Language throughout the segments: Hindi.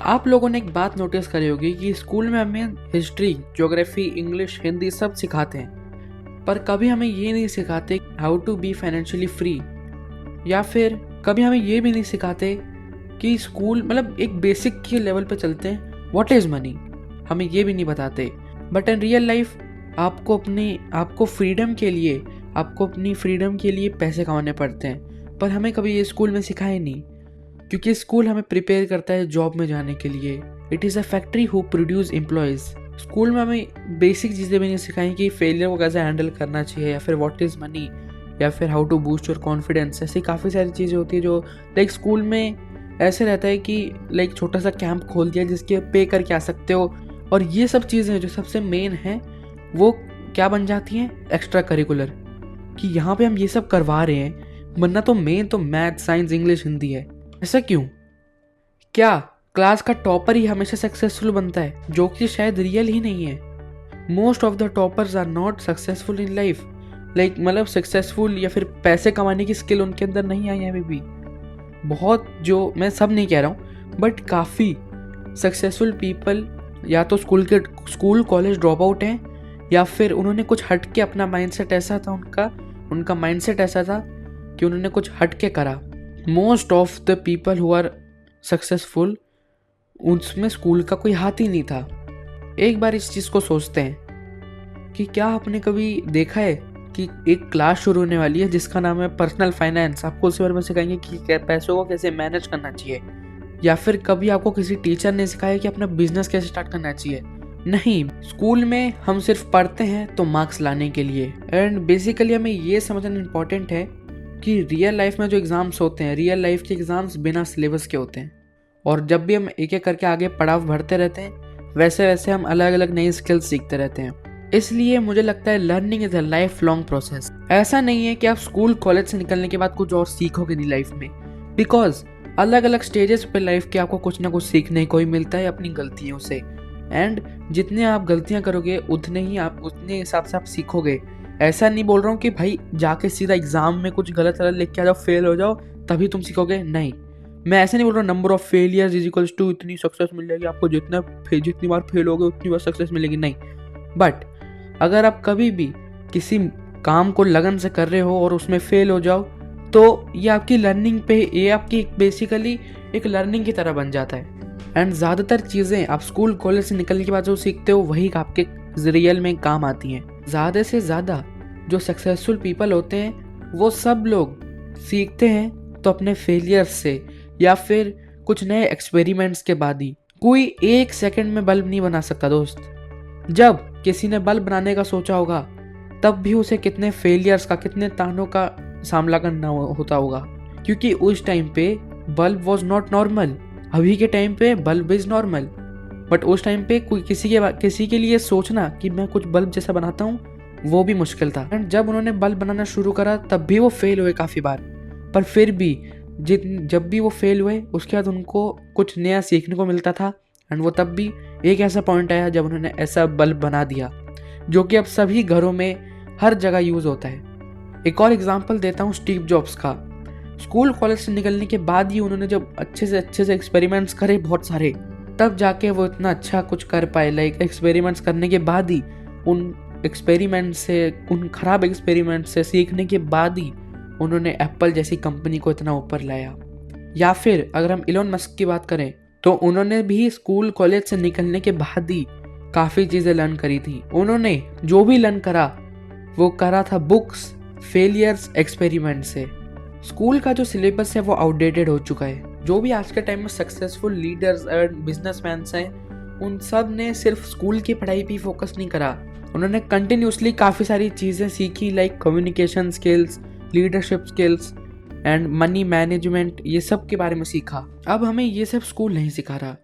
आप लोगों ने एक बात नोटिस करी होगी कि स्कूल में हमें हिस्ट्री, ज्योग्राफी, इंग्लिश, हिंदी सब सिखाते हैं, पर कभी हमें ये नहीं सिखाते how to be financially free, या फिर कभी हमें ये भी नहीं सिखाते कि स्कूल मतलब एक बेसिक के लेवल पे चलते हैं, व्हाट इज़ मनी, हमें ये भी नहीं बताते। बट इन रियल लाइफ आपको अपनी फ्रीडम के लिए पैसे कमाने पड़ते हैं, पर हमें कभी ये स्कूल में सिखाए नहीं, क्योंकि स्कूल हमें प्रिपेयर करता है जॉब में जाने के लिए। It is a factory who produce employees. School में हमें बेसिक चीज़ें भी नहीं सिखाई कि फेलियर को कैसे हैंडल करना चाहिए, या फिर व्हाट इज़ मनी, या फिर how to boost your confidence. ऐसी काफ़ी सारी चीज़ें होती है जो लाइक स्कूल में ऐसे रहता है कि लाइक छोटा सा कैंप खोल दिया जिसके पे करके आ सकते हो, और ये सब चीज़ें जो सबसे मेन है वो क्या बन जाती हैं, एक्स्ट्रा करिकुलर, कि यहाँ पे हम ये सब करवा रहे हैं, वरना तो मेन तो मैथ, साइंस, इंग्लिश, हिंदी है। ऐसा क्यों? क्या क्लास का टॉपर ही हमेशा सक्सेसफुल बनता है, जो कि शायद रियल ही नहीं है। Most of the toppers are not successful in life, like मतलब सक्सेसफुल या फिर पैसे कमाने की स्किल उनके अंदर नहीं आई है अभी भी। बहुत, जो मैं सब नहीं कह रहा हूँ, बट काफ़ी सक्सेसफुल पीपल या तो स्कूल कॉलेज ड्रॉप आउट हैं, या फिर उन्होंने कुछ हट के अपना माइंडसेट ऐसा था, उनका माइंडसेट ऐसा था कि उन्होंने कुछ हट के करा। Most of the people who are successful, उसमें स्कूल का कोई हाथ ही नहीं था। एक बार इस चीज़ को सोचते हैं कि क्या आपने कभी देखा है कि एक क्लास शुरू होने वाली है जिसका नाम है पर्सनल फाइनेंस, आपको उसके बारे में सिखाएंगे कि पैसों को कैसे मैनेज करना चाहिए, या फिर कभी आपको किसी टीचर ने सिखाया कि अपना बिजनेस कैसे स्टार्ट करना चाहिए? नहीं, स्कूल में हम सिर्फ पढ़ते हैं तो मार्क्स लाने के लिए। एंड बेसिकली हमें ये समझना इम्पॉर्टेंट है कि रियल लाइफ में जो एग्ज़ाम्स होते हैं, रियल लाइफ के एग्ज़ाम्स बिना सिलेबस के होते हैं, और जब भी हम एक एक करके आगे पड़ाव बढ़ते रहते हैं, वैसे वैसे हम अलग अलग नई स्किल्स सीखते रहते हैं। इसलिए मुझे लगता है learning is a life long process. ऐसा नहीं है कि आप स्कूल कॉलेज से निकलने के बाद कुछ और सीखोगे नहीं लाइफ में, बिकॉज अलग अलग स्टेजेस पे लाइफ के आपको कुछ ना कुछ सीखने को ही मिलता है अपनी गलतियों से। एंड जितने आप गलतियां करोगे उतने हिसाब से आप सीखोगे। ऐसा नहीं बोल रहा हूँ कि भाई जाके सीधा एग्जाम में कुछ गलत लिख के आ जाओ, फेल हो जाओ, तभी तुम सीखोगे। नहीं, मैं ऐसे नहीं बोल रहा हूँ number of failures is equals to इतनी सक्सेस मिल जाएगी आपको, जितनी बार फेल होगे उतनी बार सक्सेस मिलेगी, नहीं। बट अगर आप कभी भी किसी काम को लगन से कर रहे हो और उसमें फेल हो जाओ, तो ये आपकी बेसिकली एक लर्निंग की तरह बन जाता है। एंड ज़्यादातर चीज़ें आप स्कूल कॉलेज से निकलने के बाद जो सीखते हो वही आपके रियल में काम आती हैं। ज़्यादा से ज़्यादा जो सक्सेसफुल पीपल होते हैं वो सब लोग सीखते हैं तो अपने फेलियर्स से, या फिर कुछ नए एक्सपेरिमेंट्स के बाद ही। कोई एक सेकंड में बल्ब नहीं बना सकता दोस्त। जब किसी ने बल्ब बनाने का सोचा होगा तब भी उसे कितने फेलियर्स का, कितने तानों का सामना करना होता होगा, क्योंकि उस टाइम पे बल्ब वॉज नॉट नॉर्मल। अभी के टाइम पे बल्ब इज नॉर्मल, बट उस टाइम पे कोई किसी के लिए सोचना कि मैं कुछ बल्ब जैसा बनाता हूँ वो भी मुश्किल था। एंड जब उन्होंने बल्ब बनाना शुरू करा तब भी वो फेल हुए काफ़ी बार, पर फिर भी जब भी वो फेल हुए उसके बाद उनको कुछ नया सीखने को मिलता था। एंड वो तब भी एक ऐसा पॉइंट आया जब उन्होंने ऐसा बल्ब बना दिया जो कि अब सभी घरों में हर जगह यूज़ होता है। एक और एग्जांपल देता हूँ स्टीव जॉब्स का। स्कूल कॉलेज से निकलने के बाद ही उन्होंने जब अच्छे से एक्सपेरिमेंट्स करे बहुत सारे, तब जाके वो इतना अच्छा कुछ कर पाए। लाइक एक्सपेरिमेंट्स करने के बाद ही उन खराब एक्सपेरिमेंट से सीखने के बाद ही उन्होंने एप्पल जैसी कंपनी को इतना ऊपर लाया। या फिर अगर हम इलोन मस्क की बात करें तो उन्होंने भी स्कूल कॉलेज से निकलने के बाद ही काफ़ी चीज़ें लर्न करी थी। उन्होंने जो भी लर्न करा वो करा था बुक्स, फेलियर्स, एक्सपेरिमेंट से। स्कूल का जो सिलेबस है वो आउटडेटेड हो चुका है। जो भी आज के टाइम में सक्सेसफुल लीडर्स और बिजनेसमैन हैं, उन सब ने सिर्फ स्कूल की पढ़ाई पे फोकस नहीं करा, उन्होंने कंटिन्यूसली काफ़ी सारी चीज़ें सीखी, like communication skills, leadership skills and money management, ये सब के बारे में सीखा। अब हमें ये सब स्कूल नहीं सिखा रहा,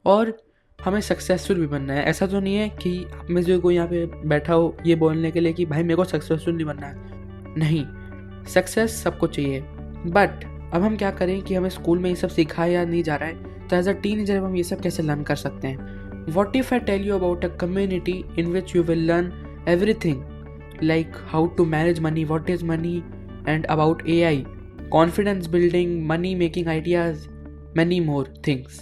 और हमें सक्सेसफुल भी बनना है। ऐसा तो नहीं है कि आप में से कोई यहाँ पे बैठा हो ये बोलने के लिए कि भाई मेरे को सक्सेसफुल नहीं बनना है। नहीं, सक्सेस सबको चाहिए, बट अब हम क्या करें कि हमें स्कूल में ये सब सिखाया नहीं जा रहा है, तो एज अ टीनेजर हम ये सब कैसे लर्न कर सकते हैं? What if I tell you about a community in which you will learn everything, like how to manage money, what is money, and about AI, confidence building, money making ideas, many more things.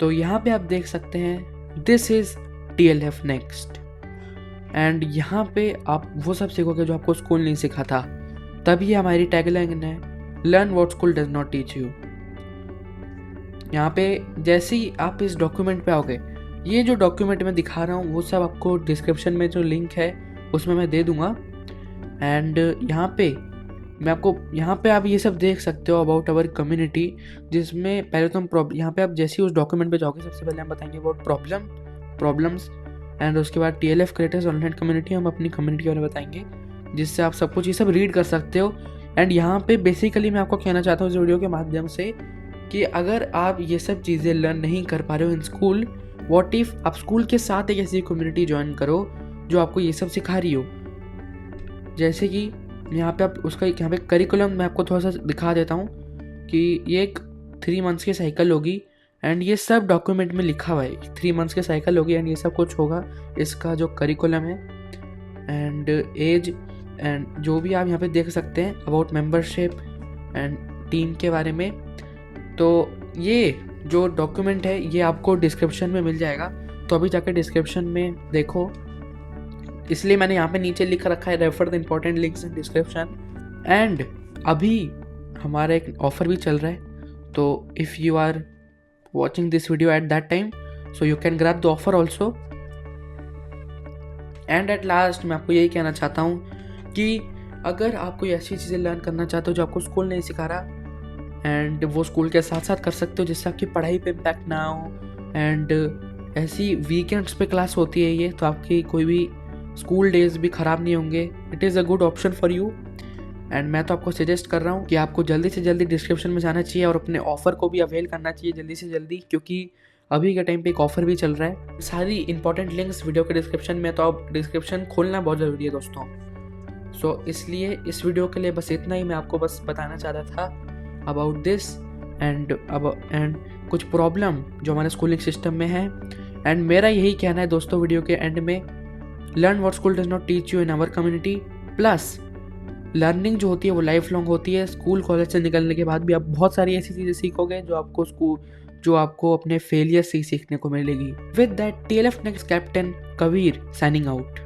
तो यहाँ पे आप देख सकते हैं this is TLF next, and यहाँ पे आप वो सब सीखोगे जो आपको स्कूल नहीं सिखा था। तभी हमारी टैगलाइन है learn what school does not teach you. यहाँ पे जैसे ही आप इस डॉक्यूमेंट पे आओगे, ये जो डॉक्यूमेंट मैं दिखा रहा हूँ वो सब आपको डिस्क्रिप्शन में जो लिंक है उसमें मैं दे दूंगा। एंड यहाँ पे आप ये सब देख सकते हो अबाउट अवर कम्युनिटी, जिसमें पहले तो हम यहाँ पे आप जैसे ही उस डॉक्यूमेंट पे जाओगे सबसे पहले हम बताएंगे अबाउट प्रॉब्लम्स, एंड उसके बाद TLF क्रिएटर्स ऑनलाइन कम्युनिटी, हम अपनी कम्युनिटी के बारे में बताएंगे जिससे आप सब कुछ ये सब रीड कर सकते हो। एंड यहाँ पे बेसिकली मैं आपको कहना चाहता हूँ इस वीडियो के माध्यम से कि अगर आप ये सब चीज़ें लर्न नहीं कर पा रहे हो इन स्कूल, व्हाट इफ आप स्कूल के साथ एक ऐसी कम्युनिटी ज्वाइन करो जो आपको ये सब सिखा रही हो। जैसे कि यहाँ पे आप उसका यहाँ पे करिकुलम मैं आपको थोड़ा सा दिखा देता हूँ कि ये एक 3 मंथ्स की साइकिल होगी, एंड ये सब डॉक्यूमेंट में लिखा हुआ है 3 मंथ्स की साइकिल होगी, एंड ये सब कुछ होगा इसका जो करिकुलम है एंड एज, एंड जो भी आप यहाँ पे देख सकते हैं अबाउट मेंबरशिप एंड टीम के बारे में। तो ये जो डॉक्यूमेंट है ये आपको डिस्क्रिप्शन में मिल जाएगा, तो अभी जाकर डिस्क्रिप्शन में देखो, इसलिए मैंने यहाँ पे नीचे लिख रखा है refer the important links in description. And अभी हमारा एक ऑफर भी चल रहा है, तो if you are watching this video at that time so you can grab the offer also. And at last मैं आपको यही कहना चाहता हूँ कि अगर आप कोई ऐसी चीज़ें लर्न करना चाहते हो जो आपको स्कूल नहीं सिखा रहा, एंड वो स्कूल के साथ साथ कर सकते हो जिससे आपकी पढ़ाई पे इम्पैक्ट ना हो, एंड ऐसी वीकेंड्स पे क्लास होती है ये, तो आपकी कोई भी स्कूल डेज भी ख़राब नहीं होंगे। It is a good option for you, and मैं तो आपको सजेस्ट कर रहा हूँ कि आपको जल्दी से जल्दी डिस्क्रिप्शन में जाना चाहिए और अपने ऑफ़र को भी अवेल करना चाहिए जल्दी से जल्दी, क्योंकि अभी के टाइम पे एक ऑफ़र भी चल रहा है। सारी इंपॉर्टेंट लिंक्स वीडियो के डिस्क्रिप्शन में, तो आप डिस्क्रिप्शन खोलना बहुत ज़रूरी है दोस्तों। सो इसलिए इस वीडियो के लिए बस इतना ही मैं आपको बस बताना चाहता था अबाउट दिस एंड कुछ प्रॉब्लम जो हमारे स्कूलिंग सिस्टम में है। एंड मेरा यही कहना है दोस्तों वीडियो के एंड में, learn what school does not teach you in our community. Plus learning जो होती है वो लाइफ लॉन्ग होती है। स्कूल कॉलेज से निकलने के बाद भी आप बहुत सारी ऐसी चीज़ें सीखोगे जो आपको अपने फेलियर से सीखने को मिलेगी। With that TLF next captain Kabir signing out.